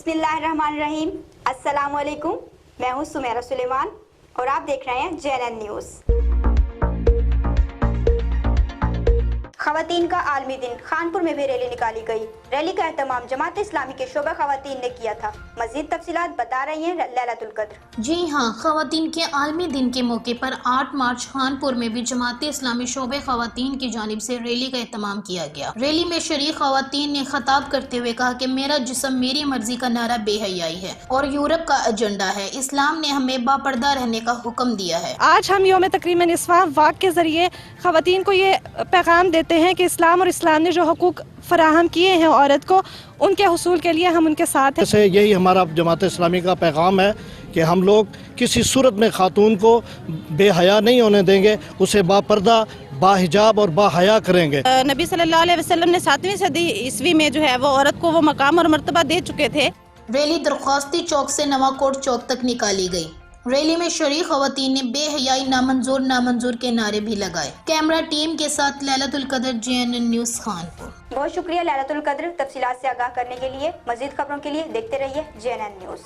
बिस्मिल्लाहिर्रहमानिर्रहीम, अस्सलाम वालेकुम। मैं हूँ सुमेरा सुलेमान और आप देख रहे हैं JNN न्यूज़। ख़वातीन का आलमी दिन, खानपुर में भी रैली निकाली गई। रैली का एहतमाम जमात इस्लामी के शोबा ख़वातीन ने किया था। मज़ीद तफसीलात बता रही हैं लैलतुल कद्र। जी हाँ, ख़वातीन के आलमी दिन के मौके पर 8 मार्च खानपुर में भी जमात इस्लामी शोबे ख़वातीन की जानिब से रैली का एहतमाम किया गया। रैली में शरीक ख़वातीन ने खिताब करते हुए कहा कि मेरा जिस्म मेरी मर्जी का नारा बेहयाई है और यूरोप का एजेंडा है। इस्लाम ने हमें बापर्दा रहने का हुक्म दिया है। आज हम यौम तकरीम निस्वां वाक़ के ज़रिए ख़वातीन को ये पैगाम देते हैं कि इस्लाम और इस्लाम ने जो हुकूक फराहम किए हैं औरत को, उनके हुसूल के लिए हम उनके साथ हैं। से यही हमारा जमात इस्लामी का पैगाम है कि हम लोग किसी सूरत में खातून को बेहया नहीं होने देंगे, उसे बापर्दा, बाहिजाब और बाहया करेंगे। नबी सल्लल्लाहु अलैहि वसल्लम ने 7वीं सदी ईस्वी में जो है वो औरत को वो मकाम और मर्तबा दे चुके थे। रैली दरख्वास्ती चौक से नवाकोट चौक तक निकाली गई। रैली में शरीक ख़वातीन ने बेहयाई नामंजूर नामंजूर के नारे भी लगाए। कैमरा टीम के साथ लैलतुल कद्र, JNN न्यूज़ खानपुर। बहुत शुक्रिया लैलतुल कद्र, तफसीलात से आगाह करने के लिए। मज़ीद खबरों के लिए देखते रहिए JNN न्यूज़।